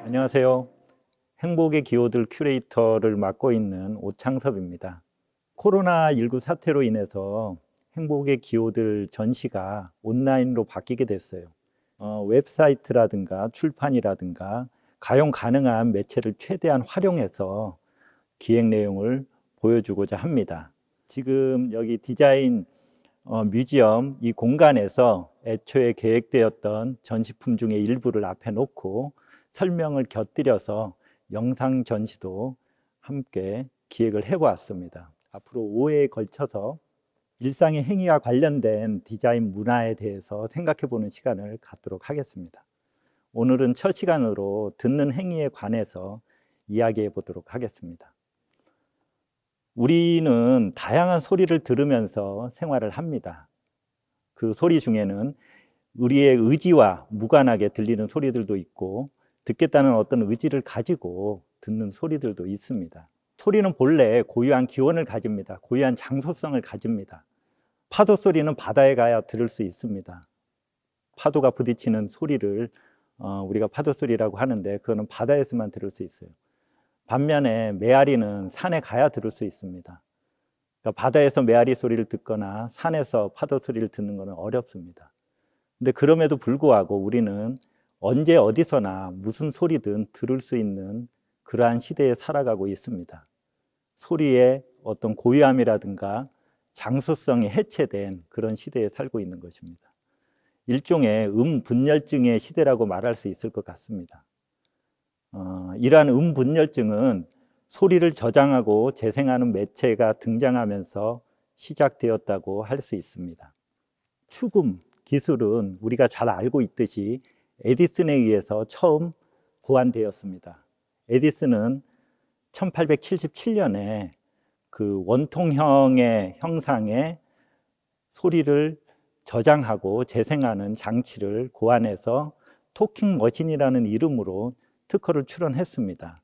안녕하세요. 행복의 기호들 큐레이터를 맡고 있는 오창섭입니다. 코로나19 사태로 인해서 행복의 기호들 전시가 온라인으로 바뀌게 됐어요. 웹사이트라든가 출판이라든가 가용 가능한 매체를 최대한 활용해서 기획 내용을 보여주고자 합니다. 지금 여기 디자인 뮤지엄 이 공간에서 애초에 계획되었던 전시품 중에 일부를 앞에 놓고 설명을 곁들여서 영상 전시도 함께 기획을 해보았습니다. 앞으로 5회에 걸쳐서 일상의 행위와 관련된 디자인 문화에 대해서 생각해보는 시간을 갖도록 하겠습니다. 오늘은 첫 시간으로 듣는 행위에 관해서 이야기해 보도록 하겠습니다. 우리는 다양한 소리를 들으면서 생활을 합니다. 그 소리 중에는 우리의 의지와 무관하게 들리는 소리들도 있고 듣겠다는 어떤 의지를 가지고 듣는 소리들도 있습니다. 소리는 본래 고유한 기원을 가집니다. 고유한 장소성을 가집니다. 파도 소리는 바다에 가야 들을 수 있습니다. 파도가 부딪히는 소리를 우리가 파도 소리라고 하는데 그거는 바다에서만 들을 수 있어요. 반면에 메아리는 산에 가야 들을 수 있습니다. 그러니까 바다에서 메아리 소리를 듣거나 산에서 파도 소리를 듣는 것은 어렵습니다. 근데 그럼에도 불구하고 우리는 언제 어디서나 무슨 소리든 들을 수 있는 그러한 시대에 살아가고 있습니다. 소리의 어떤 고유함이라든가 장소성이 해체된 그런 시대에 살고 있는 것입니다. 일종의 분열증의 시대라고 말할 수 있을 것 같습니다. 이러한 분열증은 소리를 저장하고 재생하는 매체가 등장하면서 시작되었다고 할 수 있습니다. 축음 기술은 우리가 잘 알고 있듯이 에디슨에 의해서 처음 고안되었습니다. 에디슨은 1877년에 그 원통형의 형상의 소리를 저장하고 재생하는 장치를 고안해서 토킹 머신이라는 이름으로 특허를 출원했습니다.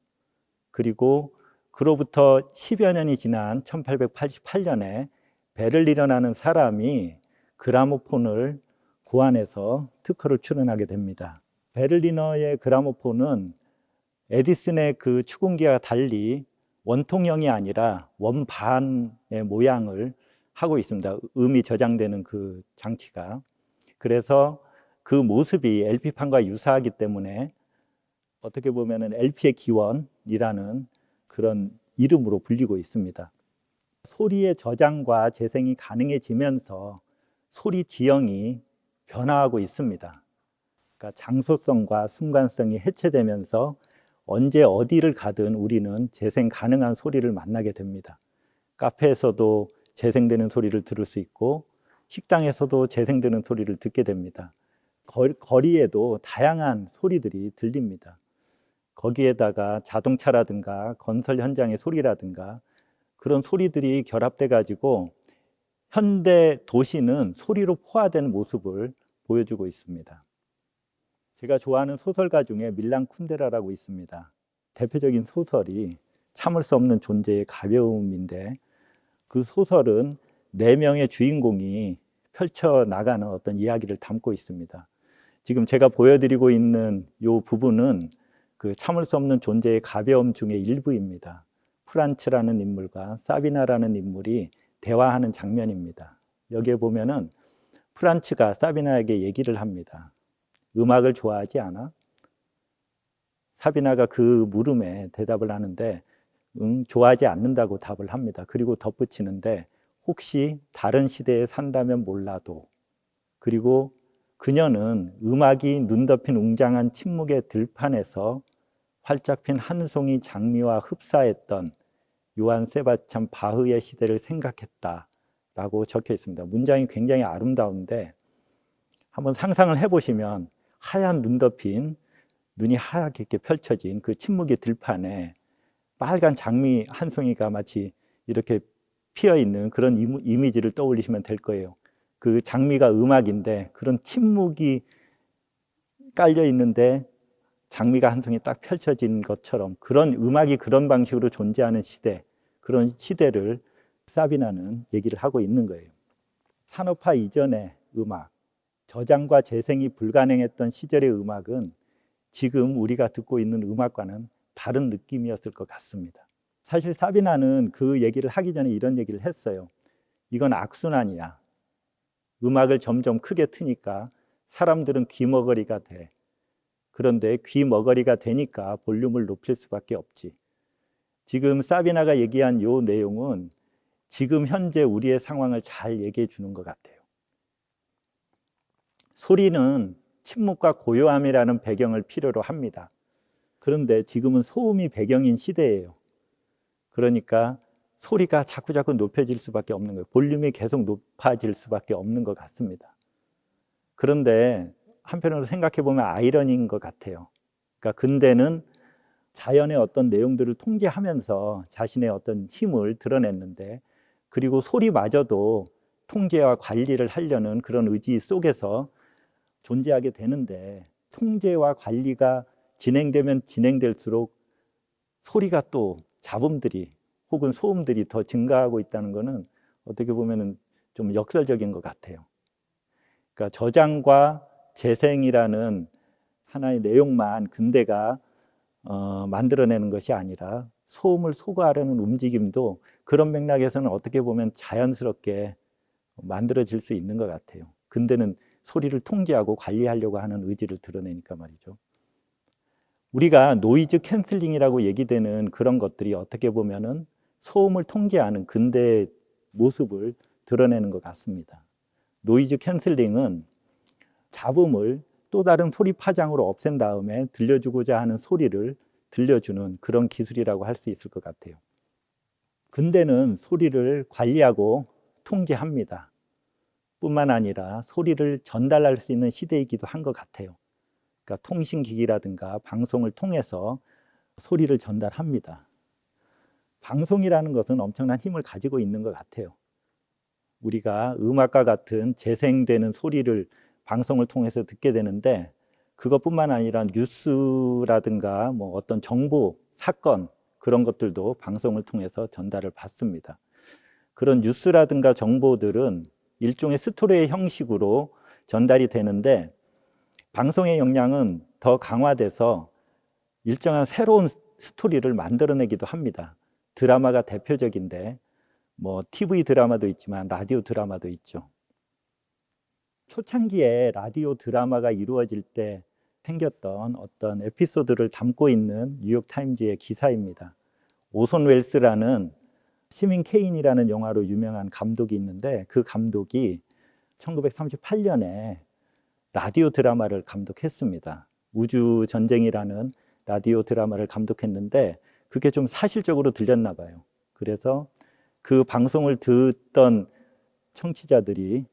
그리고 그로부터 10여 년이 지난 1888년에 베를리너라는 사람이 그라모폰을 고안해서 특허를 출원하게 됩니다. 베를리너의 그라모폰은 에디슨의 그 축음기와 달리 원통형이 아니라 원반의 모양을 하고 있습니다. 음이 저장되는 그 장치가. 그래서 그 모습이 LP판과 유사하기 때문에 어떻게 보면 LP의 기원이라는 그런 이름으로 불리고 있습니다. 소리의 저장과 재생이 가능해지면서 소리 지형이 변화하고 있습니다. 그러니까 장소성과 순간성이 해체되면서 언제 어디를 가든 우리는 재생 가능한 소리를 만나게 됩니다. 카페에서도 재생되는 소리를 들을 수 있고 식당에서도 재생되는 소리를 듣게 됩니다. 거리에도 다양한 소리들이 들립니다. 거기에다가 자동차라든가 건설 현장의 소리라든가 그런 소리들이 결합돼 가지고 현대 도시는 소리로 포화된 모습을 보여주고 있습니다. 제가 좋아하는 소설가 중에 밀란 쿤데라라고 있습니다. 대표적인 소설이 참을 수 없는 존재의 가벼움인데 그 소설은 4명의 주인공이 펼쳐나가는 어떤 이야기를 담고 있습니다. 지금 제가 보여드리고 있는 이 부분은 그 참을 수 없는 존재의 가벼움 중의 일부입니다. 프란츠라는 인물과 사비나라는 인물이 대화하는 장면입니다. 여기에 보면은 프란츠가 사비나에게 얘기를 합니다. 음악을 좋아하지 않아? 사비나가 그 물음에 대답을 하는데 좋아하지 않는다고 답을 합니다. 그리고 덧붙이는데 혹시 다른 시대에 산다면 몰라도. 그리고 그녀는 음악이 눈 덮인 웅장한 침묵의 들판에서 활짝 핀 한 송이 장미와 흡사했던 요한 세바스찬 바흐의 시대를 생각했다라고 적혀 있습니다. 문장이 굉장히 아름다운데 한번 상상을 해보시면 하얀 눈 덮인 눈이 하얗게 이렇게 펼쳐진 그 침묵의 들판에 빨간 장미 한 송이가 마치 이렇게 피어 있는 그런 이미지를 떠올리시면 될 거예요. 그 장미가 음악인데 그런 침묵이 깔려 있는데 장미가 한 송이 딱 펼쳐진 것처럼 그런 음악이 그런 방식으로 존재하는 시대, 그런 시대를 사비나는 얘기를 하고 있는 거예요. 산업화 이전의 음악, 저장과 재생이 불가능했던 시절의 음악은 지금 우리가 듣고 있는 음악과는 다른 느낌이었을 것 같습니다. 사실 사비나는 그 얘기를 하기 전에 이런 얘기를 했어요. 이건 악순환이야. 음악을 점점 크게 트니까 사람들은 귀머거리가 돼. 그런데 귀머거리가 되니까 볼륨을 높일 수밖에 없지. 지금 사비나가 얘기한 요 내용은 지금 현재 우리의 상황을 잘 얘기해 주는 것 같아요. 소리는 침묵과 고요함이라는 배경을 필요로 합니다. 그런데 지금은 소음이 배경인 시대예요. 그러니까 소리가 자꾸자꾸 높여질 수밖에 없는 거예요. 볼륨이 계속 높아질 수밖에 없는 것 같습니다. 그런데 한편으로 생각해 보면 아이러니인 것 같아요. 그러니까 근대는 자연의 어떤 내용들을 통제하면서 자신의 어떤 힘을 드러냈는데, 그리고 소리마저도 통제와 관리를 하려는 그런 의지 속에서 존재하게 되는데, 통제와 관리가 진행되면 진행될수록 소리가 또 잡음들이 혹은 소음들이 더 증가하고 있다는 것은 어떻게 보면 좀 역설적인 것 같아요. 그러니까 저장과 재생이라는 하나의 내용만 근대가 만들어내는 것이 아니라 소음을 소거하려는 움직임도 그런 맥락에서는 어떻게 보면 자연스럽게 만들어질 수 있는 것 같아요. 근대는 소리를 통제하고 관리하려고 하는 의지를 드러내니까 말이죠. 우리가 노이즈 캔슬링이라고 얘기되는 그런 것들이 어떻게 보면은 소음을 통제하는 근대의 모습을 드러내는 것 같습니다. 노이즈 캔슬링은 잡음을 또 다른 소리 파장으로 없앤 다음에 들려주고자 하는 소리를 들려주는 그런 기술이라고 할 수 있을 것 같아요. 근대는 소리를 관리하고 통제합니다. 뿐만 아니라 소리를 전달할 수 있는 시대이기도 한 것 같아요. 그러니까 통신기기라든가 방송을 통해서 소리를 전달합니다. 방송이라는 것은 엄청난 힘을 가지고 있는 것 같아요. 우리가 음악과 같은 재생되는 소리를 방송을 통해서 듣게 되는데, 그것뿐만 아니라 뉴스라든가 뭐 어떤 정보, 사건 그런 것들도 방송을 통해서 전달을 받습니다. 그런 뉴스라든가 정보들은 일종의 스토리의 형식으로 전달이 되는데, 방송의 역량은 더 강화돼서 일정한 새로운 스토리를 만들어내기도 합니다. 드라마가 대표적인데 뭐 TV 드라마도 있지만 라디오 드라마도 있죠. 초창기에 라디오 드라마가 이루어질 때 생겼던 어떤 에피소드를 담고 있는 뉴욕타임즈의 기사입니다. 오손 웰스라는 시민 케인이라는 영화로 유명한 감독이 있는데, 그 감독이 1938년에 라디오 드라마를 감독했습니다. 우주전쟁이라는 라디오 드라마를 감독했는데 그게 좀 사실적으로 들렸나 봐요. 그래서 그 방송을 듣던 청취자들이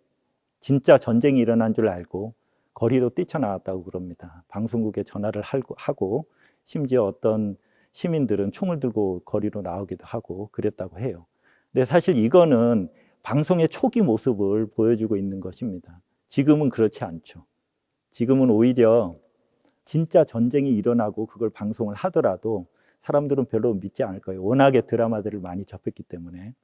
진짜 전쟁이 일어난 줄 알고 거리로 뛰쳐나왔다고 그럽니다. 방송국에 전화를 하고 심지어 어떤 시민들은 총을 들고 거리로 나오기도 하고 그랬다고 해요. 근데 사실 이거는 방송의 초기 모습을 보여주고 있는 것입니다. 지금은 그렇지 않죠. 지금은 오히려 진짜 전쟁이 일어나고 그걸 방송을 하더라도 사람들은 별로 믿지 않을 거예요. 워낙에 드라마들을 많이 접했기 때문에.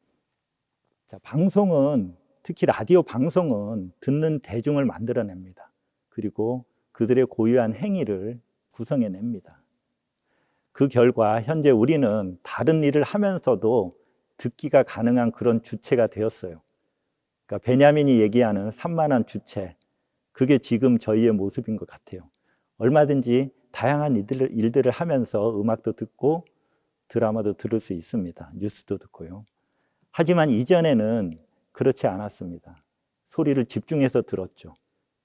자, 방송은, 특히 라디오 방송은 듣는 대중을 만들어냅니다. 그리고 그들의 고유한 행위를 구성해냅니다. 그 결과 현재 우리는 다른 일을 하면서도 듣기가 가능한 그런 주체가 되었어요. 그러니까 베냐민이 얘기하는 산만한 주체, 그게 지금 저희의 모습인 것 같아요. 얼마든지 다양한 일들을 하면서 음악도 듣고 드라마도 들을 수 있습니다. 뉴스도 듣고요. 하지만 이전에는 그렇지 않았습니다. 소리를 집중해서 들었죠.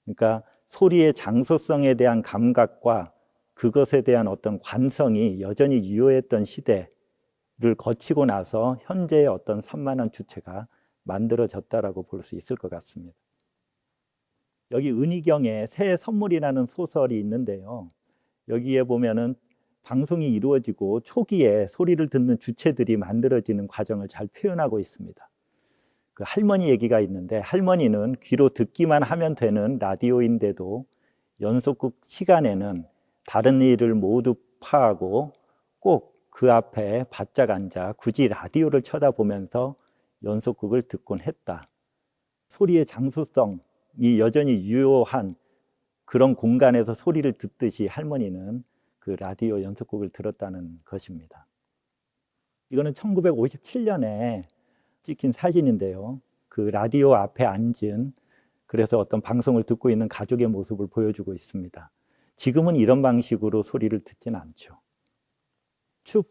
그러니까 소리의 장소성에 대한 감각과 그것에 대한 어떤 관성이 여전히 유효했던 시대를 거치고 나서 현재의 어떤 산만한 주체가 만들어졌다라고 볼 수 있을 것 같습니다. 여기 은희경의 새해 선물이라는 소설이 있는데요. 여기에 보면은 방송이 이루어지고 초기에 소리를 듣는 주체들이 만들어지는 과정을 잘 표현하고 있습니다. 그 할머니 얘기가 있는데, 할머니는 귀로 듣기만 하면 되는 라디오인데도 연속극 시간에는 다른 일을 모두 파하고 꼭 그 앞에 바짝 앉아 굳이 라디오를 쳐다보면서 연속극을 듣곤 했다. 소리의 장소성이 여전히 유효한 그런 공간에서 소리를 듣듯이 할머니는 그 라디오 연속극을 들었다는 것입니다. 이거는 1957년에 찍힌 사진인데요. 그 라디오 앞에 앉은, 그래서 어떤 방송을 듣고 있는 가족의 모습을 보여주고 있습니다. 지금은 이런 방식으로 소리를 듣진 않죠. 춥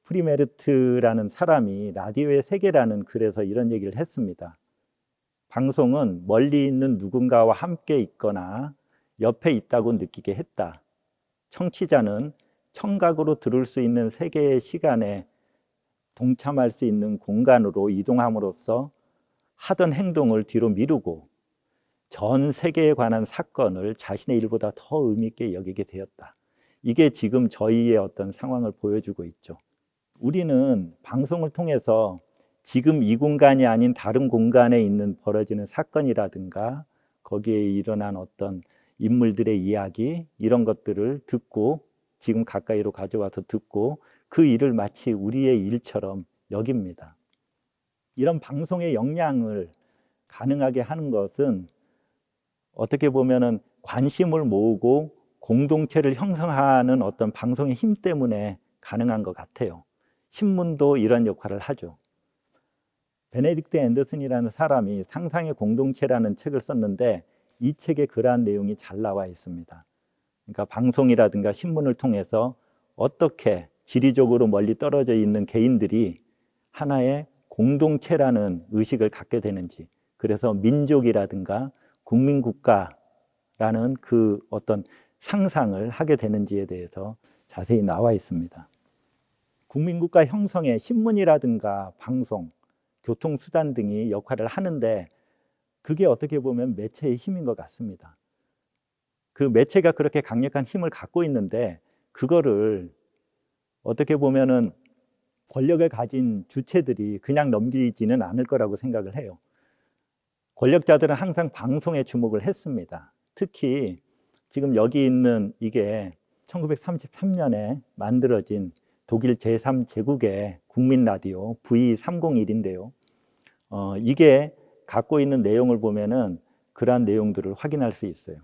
프리메르트라는 사람이 라디오의 세계라는 글에서 이런 얘기를 했습니다. 방송은 멀리 있는 누군가와 함께 있거나 옆에 있다고 느끼게 했다. 청취자는 청각으로 들을 수 있는 세계의 시간에 동참할 수 있는 공간으로 이동함으로써 하던 행동을 뒤로 미루고 전 세계에 관한 사건을 자신의 일보다 더 의미 있게 여기게 되었다. 이게 지금 저희의 어떤 상황을 보여주고 있죠. 우리는 방송을 통해서 지금 이 공간이 아닌 다른 공간에 있는 벌어지는 사건이라든가 거기에 일어난 어떤 인물들의 이야기, 이런 것들을 듣고 지금 가까이로 가져와서 듣고 그 일을 마치 우리의 일처럼 여깁니다. 이런 방송의 역량을 가능하게 하는 것은 어떻게 보면은 관심을 모으고 공동체를 형성하는 어떤 방송의 힘 때문에 가능한 것 같아요. 신문도 이런 역할을 하죠. 베네딕트 앤더슨이라는 사람이 상상의 공동체라는 책을 썼는데 이 책에 그러한 내용이 잘 나와 있습니다. 그러니까 방송이라든가 신문을 통해서 어떻게 지리적으로 멀리 떨어져 있는 개인들이 하나의 공동체라는 의식을 갖게 되는지, 그래서 민족이라든가 국민국가라는 그 어떤 상상을 하게 되는지에 대해서 자세히 나와 있습니다. 국민국가 형성에 신문이라든가 방송, 교통수단 등이 역할을 하는데 그게 어떻게 보면 매체의 힘인 것 같습니다. 그 매체가 그렇게 강력한 힘을 갖고 있는데 그거를 어떻게 보면은 권력을 가진 주체들이 그냥 넘기지는 않을 거라고 생각을 해요. 권력자들은 항상 방송에 주목을 했습니다. 특히 지금 여기 있는 이게 1933년에 만들어진 독일 제3제국의 국민 라디오 V301인데요. 이게 갖고 있는 내용을 보면은 그러한 내용들을 확인할 수 있어요.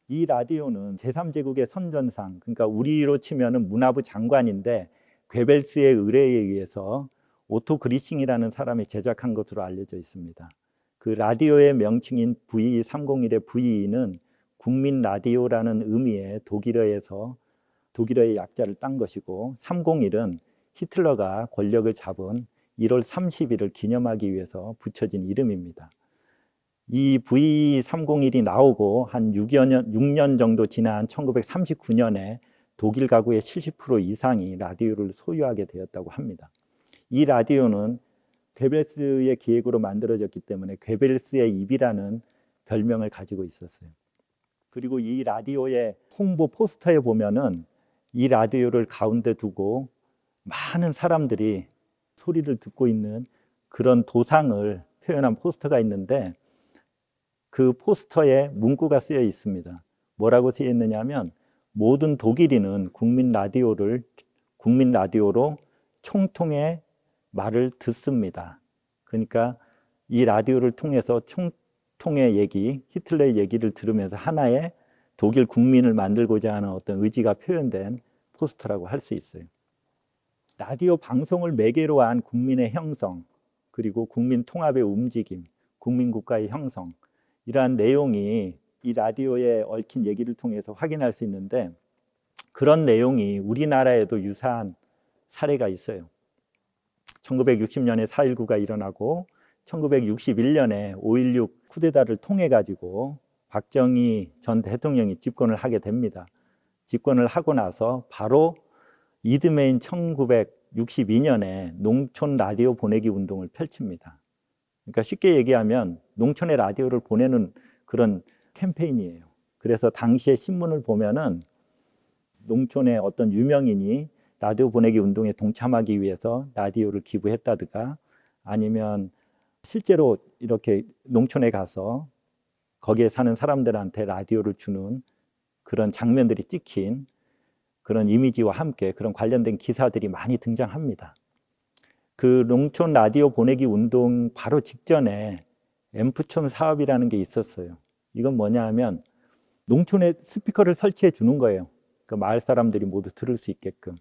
이 라디오는 제3제국의 선전상, 그러니까 우리로 치면은 문화부 장관인데 괴벨스의 의뢰에 의해서 오토 그리싱이라는 사람이 제작한 것으로 알려져 있습니다. 그 라디오의 명칭인 V301의 V는 국민 라디오라는 의미의 독일어의 약자를 딴 것이고 301은 히틀러가 권력을 잡은 1월 30일을 기념하기 위해서 붙여진 이름입니다. 이 V301이 나오고 한 6년 정도 지난 1939년에 독일 가구의 70% 이상이 라디오를 소유하게 되었다고 합니다. 이 라디오는 괴벨스의 기획으로 만들어졌기 때문에 괴벨스의 입이라는 별명을 가지고 있었어요. 그리고 이 라디오의 홍보 포스터에 보면은 이 라디오를 가운데 두고 많은 사람들이 소리를 듣고 있는 그런 도상을 표현한 포스터가 있는데 그 포스터에 문구가 쓰여 있습니다. 뭐라고 쓰여 있느냐면 모든 독일인은 국민 라디오로 총통의 말을 듣습니다. 그러니까 이 라디오를 통해서 총통의 얘기, 히틀러의 얘기를 들으면서 하나의 독일 국민을 만들고자 하는 어떤 의지가 표현된 포스터라고 할 수 있어요. 라디오 방송을 매개로 한 국민의 형성, 그리고 국민 통합의 움직임, 국민국가의 형성, 이러한 내용이 이 라디오에 얽힌 얘기를 통해서 확인할 수 있는데 그런 내용이 우리나라에도 유사한 사례가 있어요. 1960년에 4.19가 일어나고 1961년에 5.16 쿠데타를 통해 가지고 박정희 전 대통령이 집권을 하게 됩니다. 집권을 하고 나서 바로 이듬해인 1962년에 농촌 라디오 보내기 운동을 펼칩니다. 그러니까 쉽게 얘기하면 농촌에 라디오를 보내는 그런 캠페인이에요. 그래서 당시에 신문을 보면은 농촌의 어떤 유명인이 라디오 보내기 운동에 동참하기 위해서 라디오를 기부했다든가 아니면 실제로 이렇게 농촌에 가서 거기에 사는 사람들한테 라디오를 주는 그런 장면들이 찍힌 그런 이미지와 함께 그런 관련된 기사들이 많이 등장합니다. 그 농촌 라디오 보내기 운동 바로 직전에 앰프촌 사업이라는 게 있었어요. 이건 뭐냐 하면 농촌에 스피커를 설치해 주는 거예요. 그 마을 사람들이 모두 들을 수 있게끔.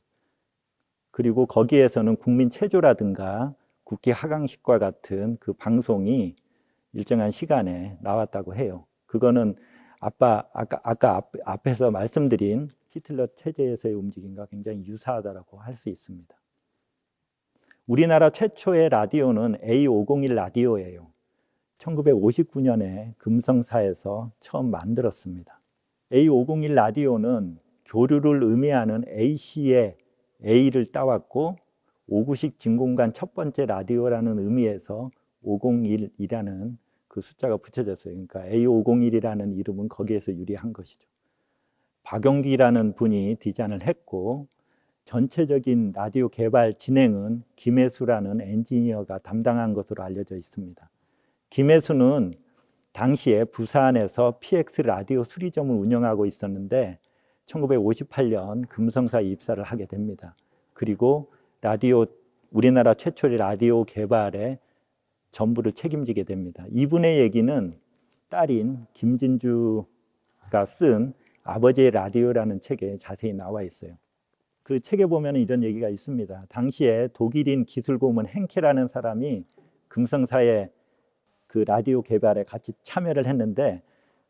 그리고 거기에서는 국민 체조라든가 국기 하강식과 같은 그 방송이 일정한 시간에 나왔다고 해요. 그거는 아까 앞에서 말씀드린 히틀러 체제에서의 움직임과 굉장히 유사하다고 할 수 있습니다. 우리나라 최초의 라디오는 A501 라디오예요. 1959년에 금성사에서 처음 만들었습니다. A501 라디오는 교류를 의미하는 AC의 A를 따왔고 5구식 진공관 첫 번째 라디오라는 의미에서 501이라는 그 숫자가 붙여졌어요. 그러니까 A501이라는 이름은 거기에서 유래한 것이죠. 박용기라는 분이 디자인을 했고 전체적인 라디오 개발 진행은 김혜수라는 엔지니어가 담당한 것으로 알려져 있습니다. 김혜수는 당시에 부산에서 PX 라디오 수리점을 운영하고 있었는데 1958년 금성사에 입사를 하게 됩니다. 그리고 우리나라 최초의 라디오 개발에 전부를 책임지게 됩니다. 이분의 얘기는 딸인 김진주가 쓴 아버지의 라디오라는 책에 자세히 나와 있어요. 그 책에 보면 이런 얘기가 있습니다. 당시에 독일인 기술고문 henke라는 사람이 금성사에 그 라디오 개발에 같이 참여를 했는데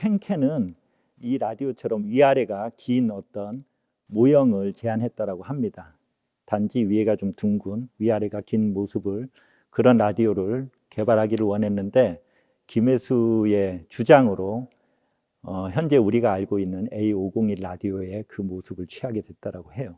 henke는 이 라디오처럼 위아래가 긴 어떤 모형을 제안했다라고 합니다. 단지 위에가 좀 둥근 위아래가 긴 모습을 그런 라디오를 개발하기를 원했는데 김혜수의 주장으로 현재 우리가 알고 있는 A501 라디오의 그 모습을 취하게 됐다라고 해요.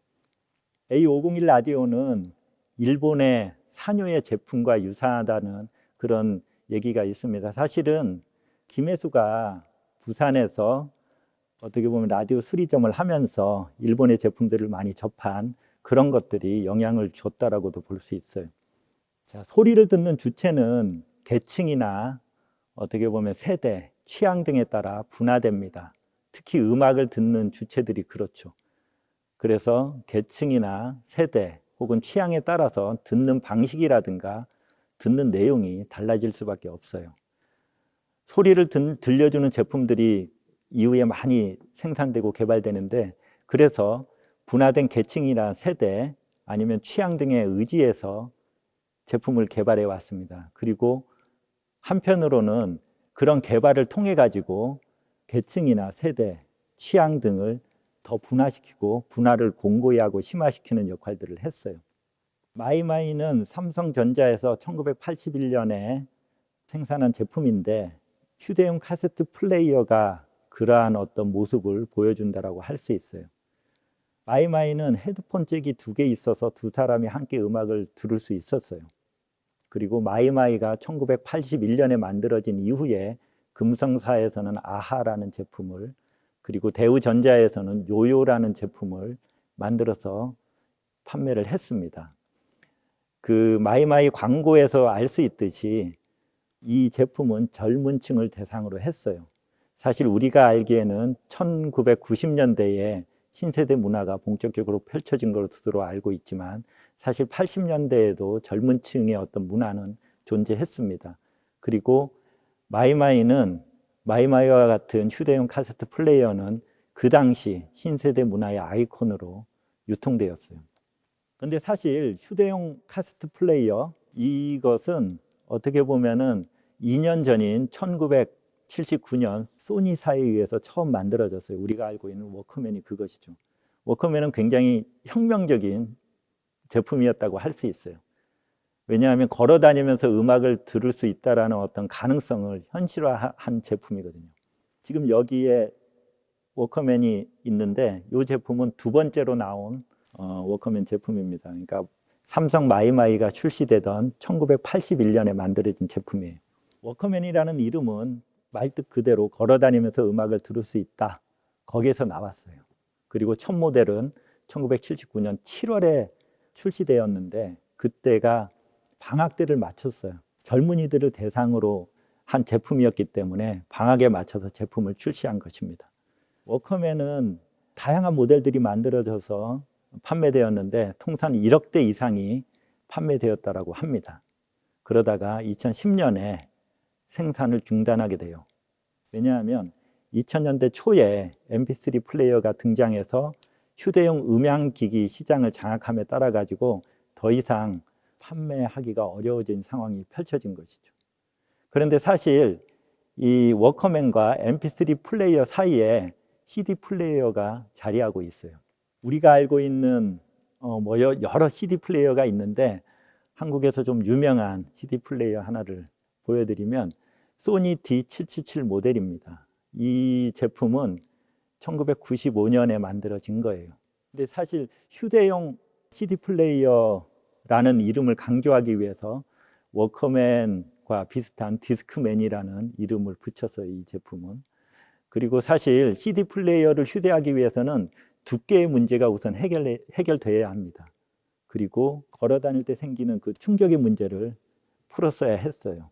A501 라디오는 일본의 사뇨의 제품과 유사하다는 그런 얘기가 있습니다. 사실은 김혜수가 부산에서 어떻게 보면 라디오 수리점을 하면서 일본의 제품들을 많이 접한 그런 것들이 영향을 줬다라고도 볼 수 있어요. 자, 소리를 듣는 주체는 계층이나 어떻게 보면 세대, 취향 등에 따라 분화됩니다. 특히 음악을 듣는 주체들이 그렇죠. 그래서 계층이나 세대 혹은 취향에 따라서 듣는 방식이라든가 듣는 내용이 달라질 수밖에 없어요. 소리를 들려주는 제품들이 이후에 많이 생산되고 개발되는데 그래서 분화된 계층이나 세대 아니면 취향 등에 의지해서 제품을 개발해 왔습니다. 그리고 한편으로는 그런 개발을 통해 가지고 계층이나 세대, 취향 등을 더 분화시키고 분화를 공고히 하고 심화시키는 역할들을 했어요. 마이마이는 삼성전자에서 1981년에 생산한 제품인데 휴대용 카세트 플레이어가 그러한 어떤 모습을 보여준다라고 할 수 있어요. 마이마이는 헤드폰 잭이 2개 있어서 두 사람이 함께 음악을 들을 수 있었어요. 그리고 마이마이가 1981년에 만들어진 이후에 금성사에서는 아하라는 제품을 그리고 대우전자에서는 요요라는 제품을 만들어서 판매를 했습니다. 그 마이마이 광고에서 알 수 있듯이 이 제품은 젊은 층을 대상으로 했어요. 사실 우리가 알기에는 1990년대에 신세대 문화가 본격적으로 펼쳐진 것으로 알고 있지만 사실 80년대에도 젊은 층의 어떤 문화는 존재했습니다. 그리고 마이마이와 같은 휴대용 카세트 플레이어는 그 당시 신세대 문화의 아이콘으로 유통되었어요. 근데 사실 휴대용 카세트 플레이어 이것은 어떻게 보면은 2년 전인 1979년 소니사에 의해서 처음 만들어졌어요. 우리가 알고 있는 워크맨이 그것이죠. 워크맨은 굉장히 혁명적인 제품이었다고 할 수 있어요. 왜냐하면 걸어 다니면서 음악을 들을 수 있다라는 어떤 가능성을 현실화한 제품이거든요. 지금 여기에 워크맨이 있는데 이 제품은 두 번째로 나온 워크맨 제품입니다. 그러니까 삼성 마이마이가 출시되던 1981년에 만들어진 제품이에요. 워크맨이라는 이름은 말뜻 그대로 걸어 다니면서 음악을 들을 수 있다. 거기에서 나왔어요. 그리고 첫 모델은 1979년 7월에 출시되었는데 그때가 방학 때를 맞췄어요. 젊은이들을 대상으로 한 제품이었기 때문에 방학에 맞춰서 제품을 출시한 것입니다. 워크맨은 다양한 모델들이 만들어져서 판매되었는데 통산 1억 대 이상이 판매되었다라고 합니다. 그러다가 2010년에 생산을 중단하게 돼요. 왜냐하면 2000년대 초에 MP3 플레이어가 등장해서 휴대용 음향기기 시장을 장악함에 따라 가지고 더 이상 판매하기가 어려워진 상황이 펼쳐진 것이죠. 그런데 사실 이 워커맨과 MP3 플레이어 사이에 CD 플레이어가 자리하고 있어요. 우리가 알고 있는 여러 CD 플레이어가 있는데 한국에서 좀 유명한 CD 플레이어 하나를 보여드리면 소니 D777 모델입니다. 이 제품은 1995년에 만들어진 거예요. 근데 사실 휴대용 CD 플레이어라는 이름을 강조하기 위해서 워커맨과 비슷한 디스크맨이라는 이름을 붙였어요, 이 제품은. 그리고 사실 CD 플레이어를 휴대하기 위해서는 두께의 문제가 우선 해결돼야 합니다. 그리고 걸어 다닐 때 생기는 그 충격의 문제를 풀었어야 했어요.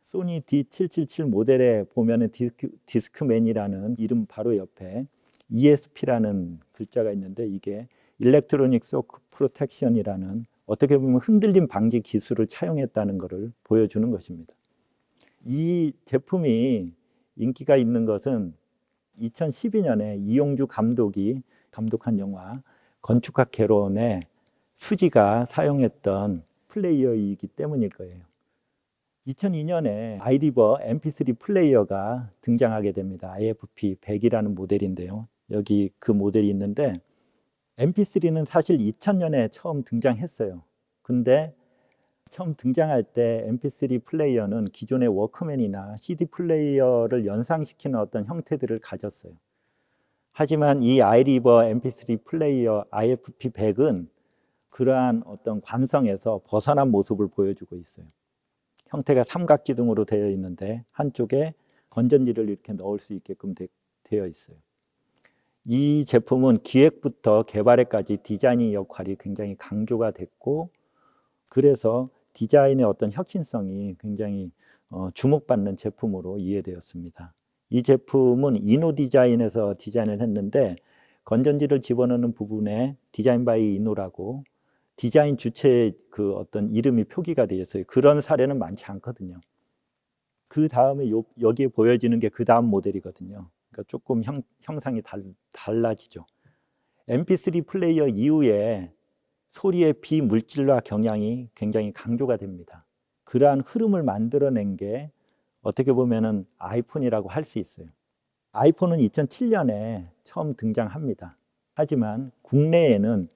소니 D777 모델에 보면은 디스크맨이라는 이름 바로 옆에 ESP라는 글자가 있는데 이게 일렉트로닉 쇼크 프로텍션이라는 어떻게 보면 흔들림 방지 기술을 차용했다는 것을 보여주는 것입니다. 이 제품이 인기가 있는 것은 2012년에 이용주 감독이 감독한 영화 건축학 개론의 수지가 사용했던 플레이어이기 때문일 거예요. 2002년에 아이리버 MP3 플레이어가 등장하게 됩니다. IFP100이라는 모델인데요. 여기 그 모델이 있는데 MP3는 사실 2000년에 처음 등장했어요. 근데 처음 등장할 때 MP3 플레이어는 기존의 워크맨이나 CD 플레이어를 연상시키는 어떤 형태들을 가졌어요. 하지만 이 아이리버 MP3 플레이어 IFP100은 그러한 어떤 관성에서 벗어난 모습을 보여주고 있어요. 형태가 삼각기둥으로 되어 있는데 한쪽에 건전지를 이렇게 넣을 수 있게끔 되어 있어요. 이 제품은 기획부터 개발에까지 디자인의 역할이 굉장히 강조가 됐고 그래서 디자인의 어떤 혁신성이 굉장히 주목받는 제품으로 이해되었습니다. 이 제품은 이노 디자인에서 디자인을 했는데 건전지를 집어넣는 부분에 디자인 바이 이노라고 디자인 주체의 그 어떤 이름이 표기가 되어 있어요. 그런 사례는 많지 않거든요. 그 다음에 여기에 보여지는 게 그 다음 모델이거든요. 그러니까 조금 형상이 달라지죠. MP3 플레이어 이후에 소리의 비물질화 경향이 굉장히 강조가 됩니다. 그러한 흐름을 만들어낸 게 어떻게 보면은 아이폰이라고 할 수 있어요. 아이폰은 2007년에 처음 등장합니다. 하지만 국내에는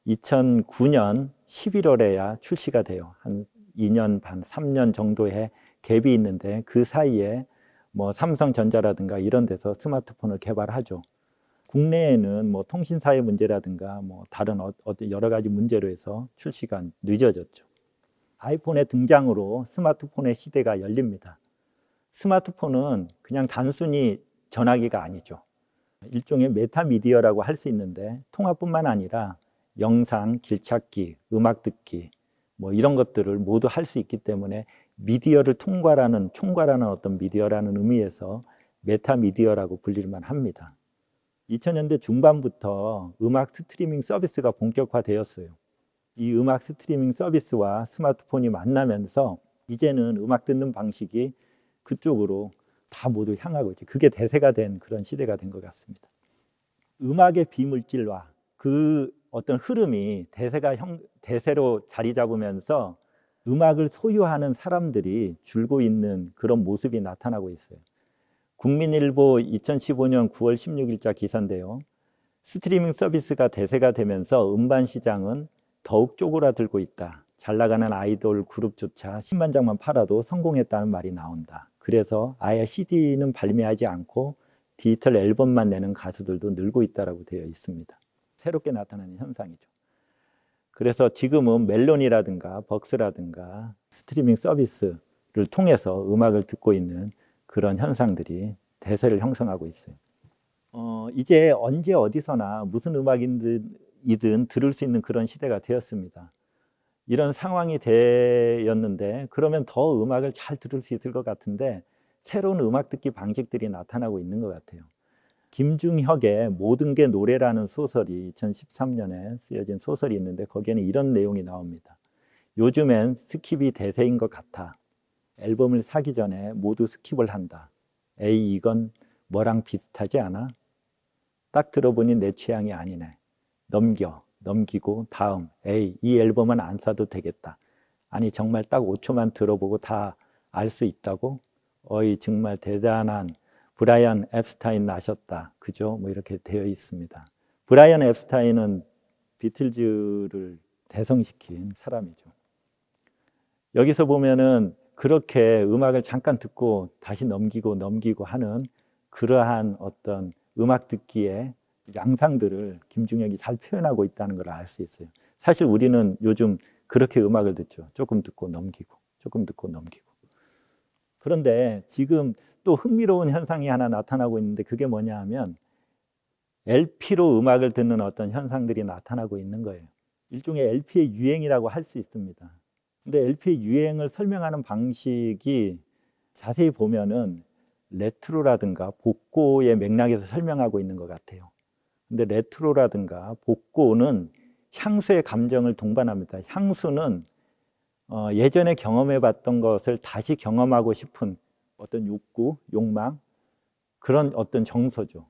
2009년 11월에야 출시가 돼요. 한 2년 반, 3년 정도의 갭이 있는데 그 사이에 뭐 삼성전자라든가 이런 데서 스마트폰을 개발하죠. 국내에는 뭐 통신사의 문제라든가 뭐 다른 여러 가지 문제로 해서 출시가 늦어졌죠. 아이폰의 등장으로 스마트폰의 시대가 열립니다. 스마트폰은 그냥 단순히 전화기가 아니죠. 일종의 메타미디어라고 할 수 있는데 통화뿐만 아니라 영상, 길찾기, 음악 듣기 뭐 이런 것들을 모두 할 수 있기 때문에 미디어를 총괄하는 어떤 미디어라는 의미에서 메타미디어라고 불릴만 합니다. 2000년대 중반부터 음악 스트리밍 서비스가 본격화되었어요. 이 음악 스트리밍 서비스와 스마트폰이 만나면서 이제는 음악 듣는 방식이 그쪽으로 다 모두 향하고 있죠. 그게 대세가 된 그런 시대가 된 것 같습니다. 음악의 비물질화, 그 어떤 흐름이 대세로 자리 잡으면서 음악을 소유하는 사람들이 줄고 있는 그런 모습이 나타나고 있어요. 국민일보 2015년 9월 16일자 기사인데요. 스트리밍 서비스가 대세가 되면서 음반 시장은 더욱 쪼그라들고 있다. 잘 나가는 아이돌 그룹조차 10만 장만 팔아도 성공했다는 말이 나온다. 그래서 아예 CD는 발매하지 않고 디지털 앨범만 내는 가수들도 늘고 있다고 되어 있습니다. 새롭게 나타나는 현상이죠. 그래서 지금은 멜론이라든가 벅스라든가 스트리밍 서비스를 통해서 음악을 듣고 있는 그런 현상들이 대세를 형성하고 있어요. 이제 언제 어디서나 무슨 음악이든 들을 수 있는 그런 시대가 되었습니다. 이런 상황이 되었는데 그러면 더 음악을 잘 들을 수 있을 것 같은데 새로운 음악 듣기 방식들이 나타나고 있는 것 같아요. 김중혁의 모든 게 노래라는 소설이 2013년에 쓰여진 소설이 있는데 거기에는 이런 내용이 나옵니다. 요즘엔 스킵이 대세인 것 같아. 앨범을 사기 전에 모두 스킵을 한다. 에이, 이건 뭐랑 비슷하지 않아? 딱 들어보니 내 취향이 아니네. 넘기고 다음. 에이, 이 앨범은 안 사도 되겠다. 아니 정말 딱 5초만 들어보고 다 알 수 있다고? 어이, 정말 대단한 브라이언 앱스타인 나셨다. 그죠? 뭐 이렇게 되어 있습니다. 브라이언 앱스타인은 비틀즈를 대성시킨 사람이죠. 여기서 보면은 그렇게 음악을 잠깐 듣고 다시 넘기고 하는 그러한 어떤 음악 듣기의 양상들을 김중혁이 잘 표현하고 있다는 걸 알 수 있어요. 사실 우리는 요즘 그렇게 음악을 듣죠. 조금 듣고 넘기고, 조금 듣고 넘기고. 그런데 지금 또 흥미로운 현상이 하나 나타나고 있는데 그게 뭐냐 하면 LP로 음악을 듣는 어떤 현상들이 나타나고 있는 거예요. 일종의 LP의 유행이라고 할 수 있습니다. 근데 LP의 유행을 설명하는 방식이 자세히 보면은 레트로라든가 복고의 맥락에서 설명하고 있는 것 같아요. 근데 레트로라든가 복고는 향수의 감정을 동반합니다. 향수는 예전에 경험해봤던 것을 다시 경험하고 싶은 어떤 욕구, 욕망, 그런 어떤 정서죠.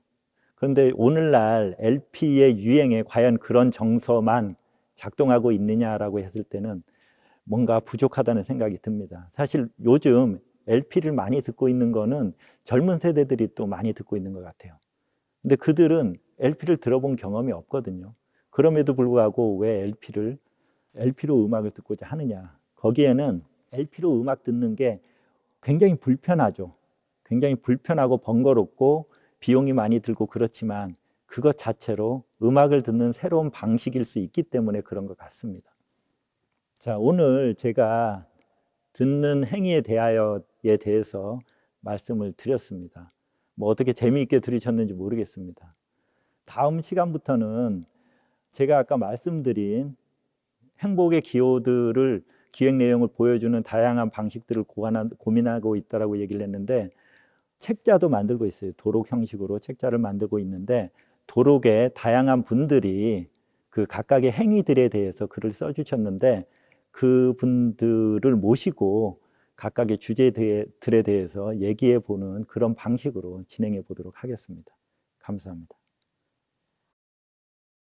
그런데 오늘날 LP의 유행에 과연 그런 정서만 작동하고 있느냐라고 했을 때는 뭔가 부족하다는 생각이 듭니다. 사실 요즘 LP를 많이 듣고 있는 거는 젊은 세대들이 또 많이 듣고 있는 것 같아요. 근데 그들은 LP를 들어본 경험이 없거든요. 그럼에도 불구하고 왜 LP로 음악을 듣고자 하느냐. 거기에는 LP로 음악 듣는 게 굉장히 불편하죠. 굉장히 불편하고 번거롭고 비용이 많이 들고 그렇지만 그것 자체로 음악을 듣는 새로운 방식일 수 있기 때문에 그런 것 같습니다. 자, 오늘 제가 듣는 행위에 대해서 말씀을 드렸습니다. 뭐 어떻게 재미있게 들으셨는지 모르겠습니다. 다음 시간부터는 제가 아까 말씀드린 행복의 기호들을 기획 내용을 보여주는 다양한 방식들을 고민하고 있다라고 얘기를 했는데 책자도 만들고 있어요. 도록 형식으로 책자를 만들고 있는데 도록에 다양한 분들이 그 각각의 행위들에 대해서 글을 써주셨는데 그 분들을 모시고 각각의 주제들에 대해서 얘기해 보는 그런 방식으로 진행해 보도록 하겠습니다. 감사합니다.